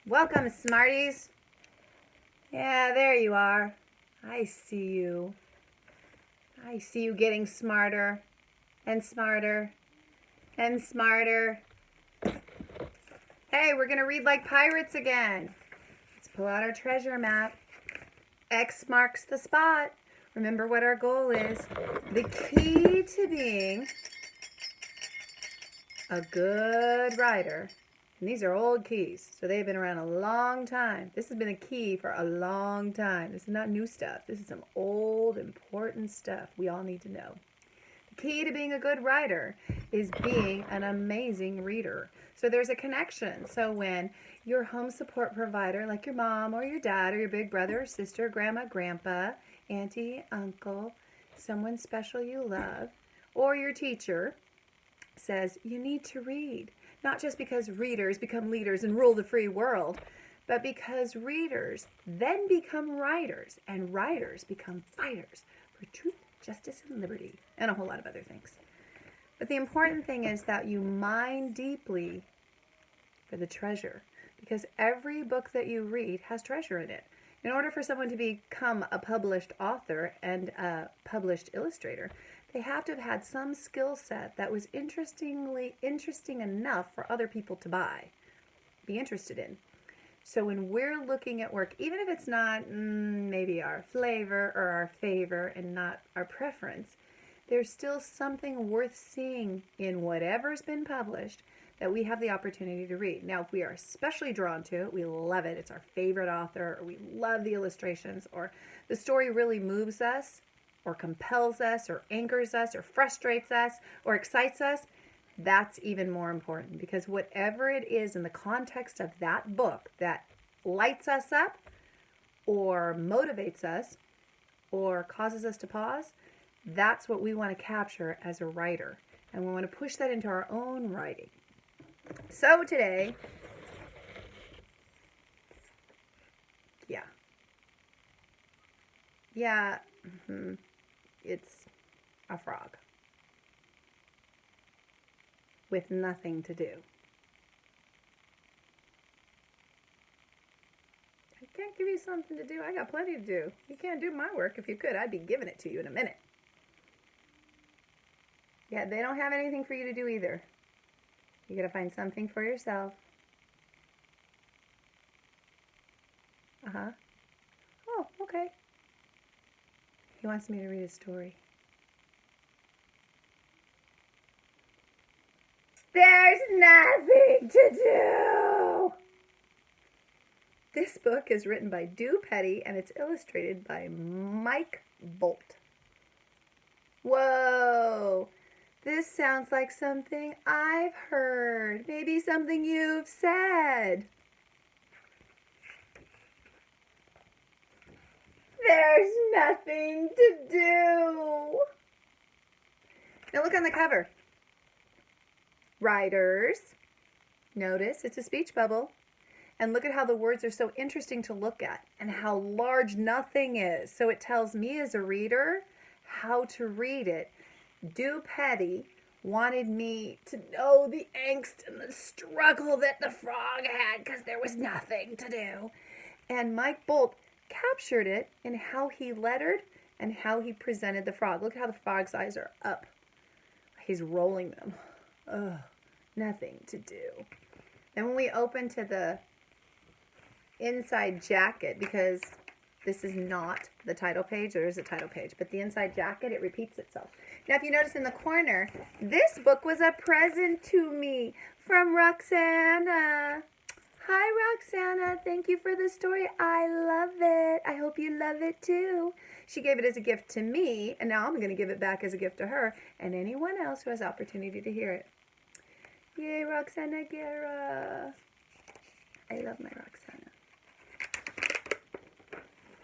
Welcome, Smarties. Yeah, there you are. I see you. I see you getting smarter and smarter and smarter. Hey, we're going to read like pirates again. Let's pull out our treasure map. X marks the spot. Remember what our goal is. The key to being a good writer. And these are old keys, so they've been around a long time. This has been a key for a long time. This is not new stuff. This is some old, important stuff we all need to know. The key to being a good writer is being an amazing reader. So there's a connection. So when your home support provider, like your mom or your dad or your big brother or sister, grandma, grandpa, auntie, uncle, someone special you love, or your teacher says you need to read, not just because readers become leaders and rule the free world, but because readers then become writers, and writers become fighters for truth, justice, and liberty, and a whole lot of other things. But the important thing is that you mine deeply for the treasure, because every book that you read has treasure in it. In order for someone to become a published author and a published illustrator, they have to have had some skill set that was interesting enough for other people to be interested in. So when we're looking at work, even if it's not maybe our flavor or our favor and not our preference, there's still something worth seeing in whatever's been published that we have the opportunity to read. Now, if we are especially drawn to it, we love it, it's our favorite author, or we love the illustrations, or the story really moves us, or compels us, or angers us, or frustrates us, or excites us, that's even more important, because whatever it is in the context of that book that lights us up, or motivates us, or causes us to pause, that's what we want to capture as a writer. And we want to push that into our own writing. So today, it's a frog with nothing to do. I can't give you something to do. I got plenty to do. You can't do my work. If you could, I'd be giving it to you in a minute. Yeah, they don't have anything for you to do either. You gotta find something for yourself. Oh, okay. He wants me to read a story. There's nothing to do. This book is written by Petit and it's illustrated by Boldt. Whoa. This sounds like something I've heard. Maybe something you've said. There's nothing to do. Now look on the cover. Writers. Notice it's a speech bubble. And look at how the words are so interesting to look at and how large nothing is. So it tells me as a reader how to read it. Petit wanted me to know the angst and the struggle that the frog had because there was nothing to do. And Boldt captured it in how he lettered and how he presented the frog. Look how the frog's eyes are up. He's rolling them. Ugh, nothing to do. And when we open to the inside jacket, because this is not the title page, there is a title page, but the inside jacket, it repeats itself. Now, if you notice in the corner, this book was a present to me from Roxana. Hi, Roxana. Thank you for the story. I love it. I hope you love it too. She gave it as a gift to me, and now I'm going to give it back as a gift to her and anyone else who has opportunity to hear it. Yay, Roxana Guerra. I love my Roxana.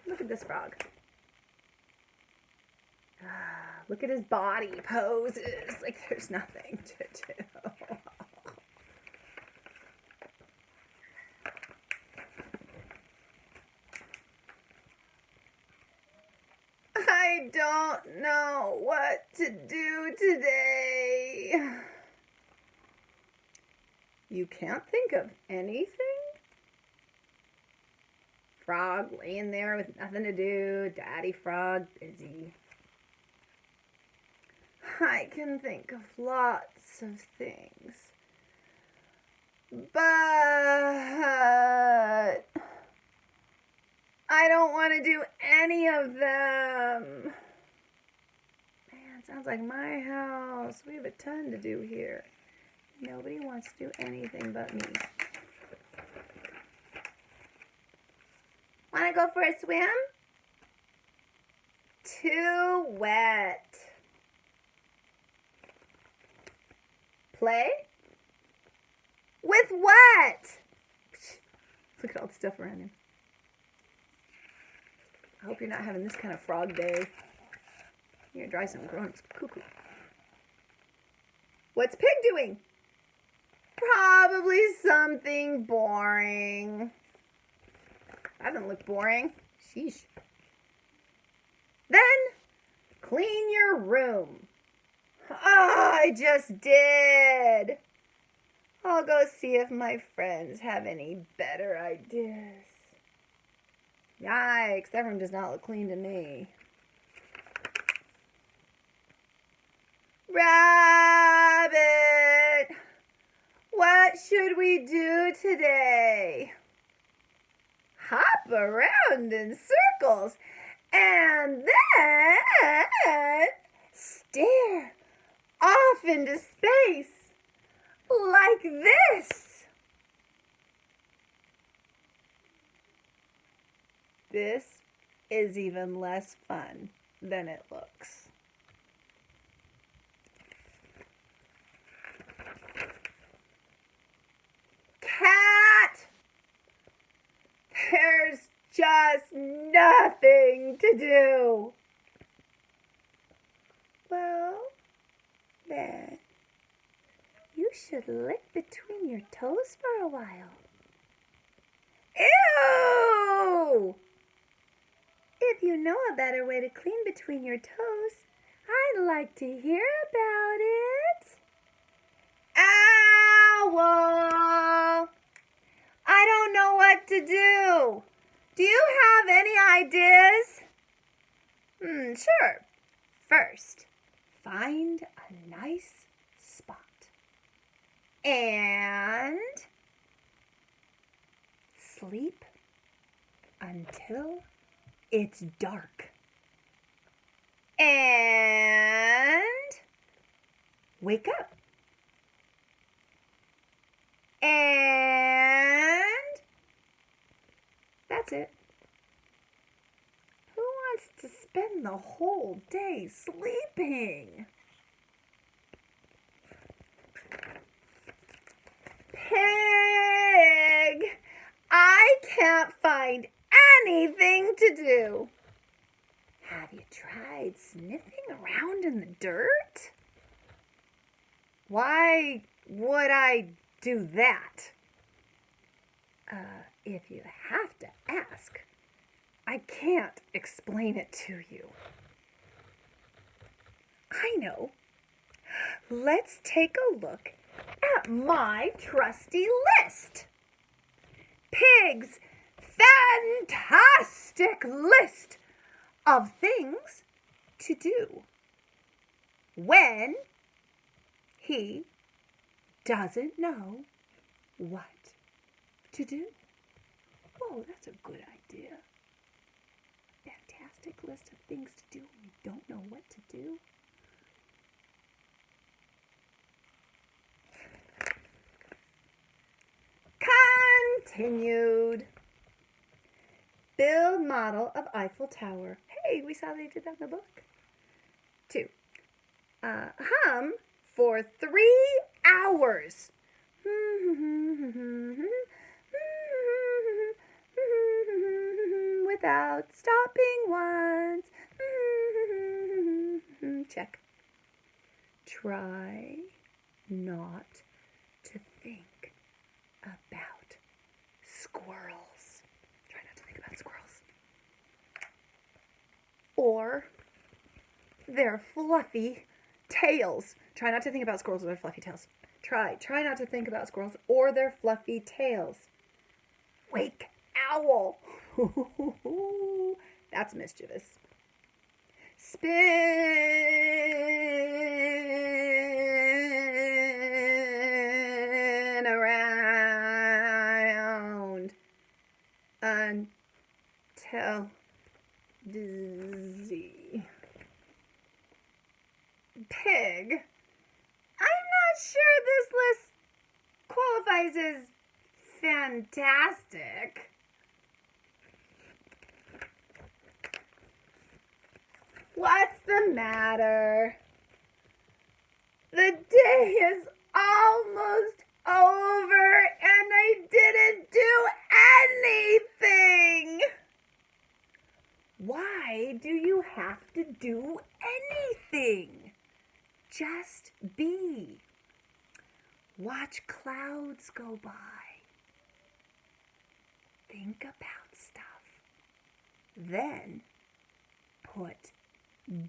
Look at this frog. Look at his body poses like there's nothing to do. I don't know what to do today. You can't think of anything? Frog laying there with nothing to do. Daddy Frog busy. I can think of lots of things. But I don't want to do any of them. Man, sounds like my house. We have a ton to do here. Nobody wants to do anything but me. Want to go for a swim? Too wet. Play? With what? Look at all the stuff around him. I hope you're not having this kind of frog day. You're gonna drive some grown-ups cuckoo. What's Pig doing? Probably something boring. That doesn't look boring. Sheesh. Then, clean your room. Oh, I just did. I'll go see if my friends have any better ideas. Yikes, that room does not look clean to me. Rabbit, what should we do today? Hop around in circles and then stare off into space like this. This is even less fun than it looks. Cat! There's just nothing to do. Well, then, you should lick between your toes for a while. Ew! If you know a better way to clean between your toes, I'd like to hear about it. Owl! I don't know what to do. Do you have any ideas? Sure. First, find a nice spot. And sleep until it's dark. And wake up. And that's it. Who wants to spend the whole day sleeping? Pig! I can't find anything to do. Have you tried sniffing around in the dirt? Why would I do that? If you have to ask, I can't explain it to you. I know. Let's take a look at my trusty list. Pig's fantastic list of things to do when he doesn't know what to do. Oh, that's a good idea. Fantastic list of things to do when you don't know what to do. Continued. Build model of Eiffel Tower. Hey, we saw they did that in the book. 2. Hum for 3 hours. Without stopping once. Check. Try not to think about squirrels. Try not to think about squirrels. Or their fluffy tails. Try not to think about squirrels or their fluffy tails. Try not to think about squirrels or their fluffy tails. Wake owl. That's mischievous. Spin around until dizzy. Pig. I'm not sure this list qualifies as fantastic. What's the matter? The day is almost over and I didn't do anything. Why do you have to do anything? Just be. Watch clouds go by. Think about stuff. Then put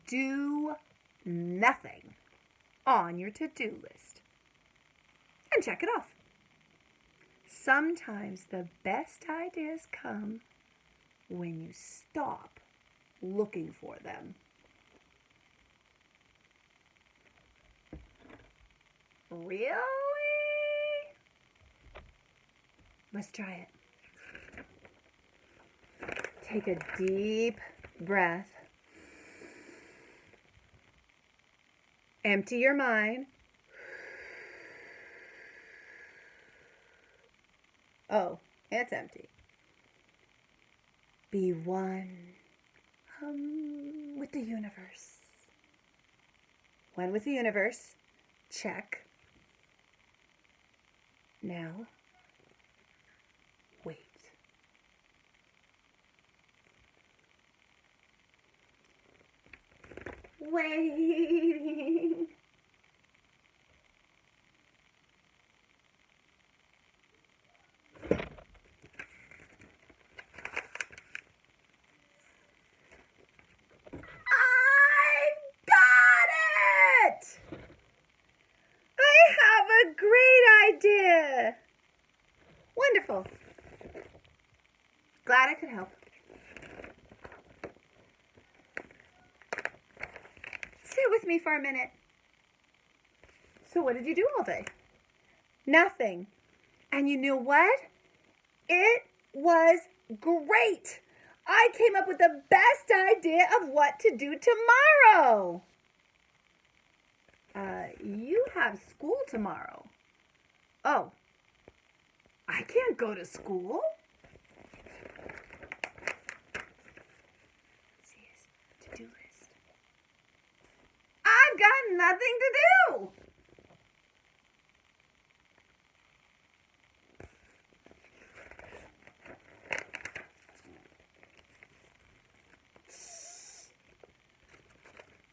do nothing on your to-do list and check it off. Sometimes the best ideas come when you stop looking for them. Really? Let's try it. Take a deep breath. Empty your mind. Oh, it's empty. Be one with the universe. One with the universe. Check. Now, wait. Waiting. Idea. Wonderful. Glad I could help. Sit with me for a minute. So what did you do all day? Nothing. And you know what? It was great. I came up with the best idea of what to do tomorrow. You have school tomorrow. Oh, I can't go to school? See his to-do list. I've got nothing to do.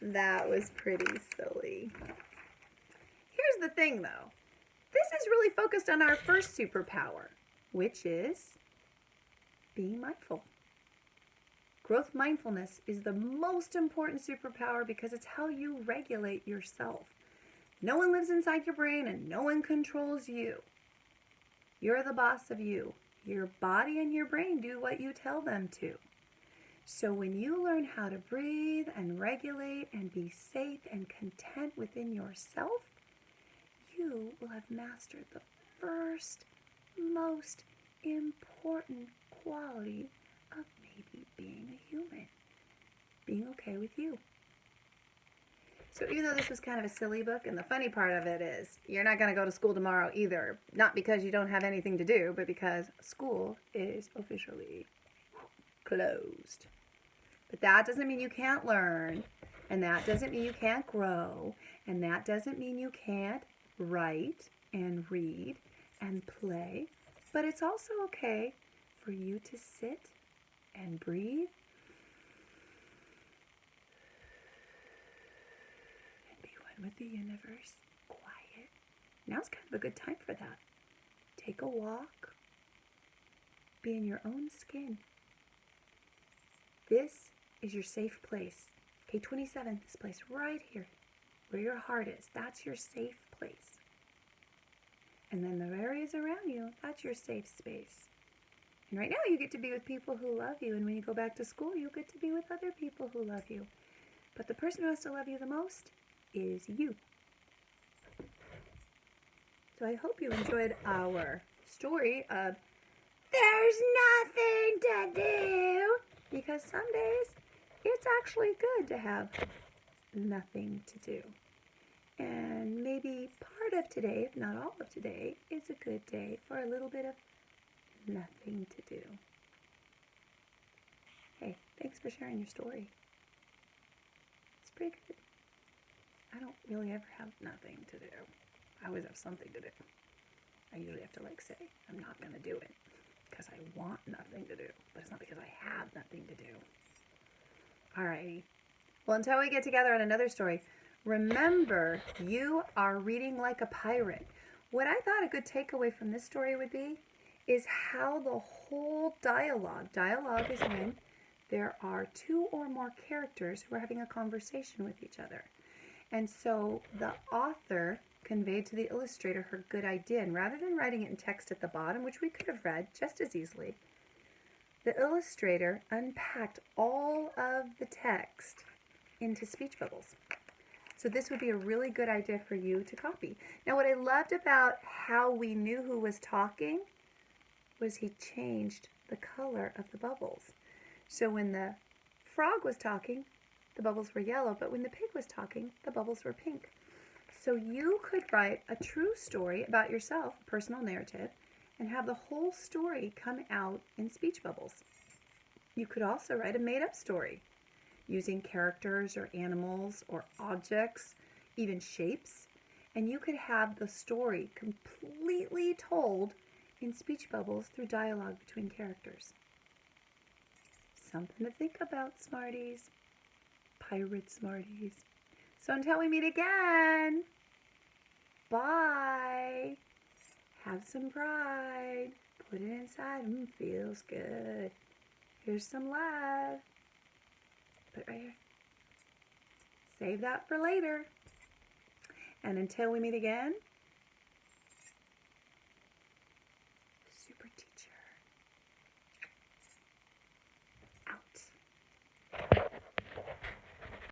That was pretty silly. Here's the thing, though. This is really focused on our first superpower, which is being mindful. Growth mindfulness is the most important superpower because it's how you regulate yourself. No one lives inside your brain and no one controls you. You're the boss of you. Your body and your brain do what you tell them to. So when you learn how to breathe and regulate and be safe and content within yourself, you will have mastered the first, most important quality of maybe being a human. Being okay with you. So even though this was kind of a silly book, and the funny part of it is, you're not going to go to school tomorrow either. Not because you don't have anything to do, but because school is officially closed. But that doesn't mean you can't learn, and that doesn't mean you can't grow, and that doesn't mean you can't write and read and play. But it's also okay for you to sit and breathe and be one with the universe, quiet. Now's kind of a good time for that. Take a walk. Be in your own skin. This is your safe place. K27, this place right here, where your heart is, that's your safe place. And then the areas around you, that's your safe space. And right now you get to be with people who love you, and when you go back to school, you'll get to be with other people who love you. But the person who has to love you the most is you. So I hope you enjoyed our story of there's nothing to do, because some days it's actually good to have nothing to do. And maybe part of today, if not all of today, is a good day for a little bit of nothing to do. Hey, thanks for sharing your story. It's pretty good. I don't really ever have nothing to do. I always have something to do. I usually have to say, I'm not going to do it because I want nothing to do. But it's not because I have nothing to do. Alrighty. Well, until we get together on another story, remember, you are reading like a pirate. What I thought a good takeaway from this story would be is how the whole dialogue is when there are two or more characters who are having a conversation with each other. And so the author conveyed to the illustrator her good idea, and rather than writing it in text at the bottom, which we could have read just as easily, the illustrator unpacked all of the text into speech bubbles. So this would be a really good idea for you to copy. Now, what I loved about how we knew who was talking was he changed the color of the bubbles. So when the frog was talking, the bubbles were yellow, but when the pig was talking, the bubbles were pink. So you could write a true story about yourself, a personal narrative, and have the whole story come out in speech bubbles. You could also write a made-up story using characters or animals or objects, even shapes, and you could have the story completely told in speech bubbles through dialogue between characters. Something to think about, Smarties. Pirate Smarties. So until we meet again, bye. Have some pride. Put it inside. Feels good. Here's some love. Put it right here. Save that for later. And until we meet again,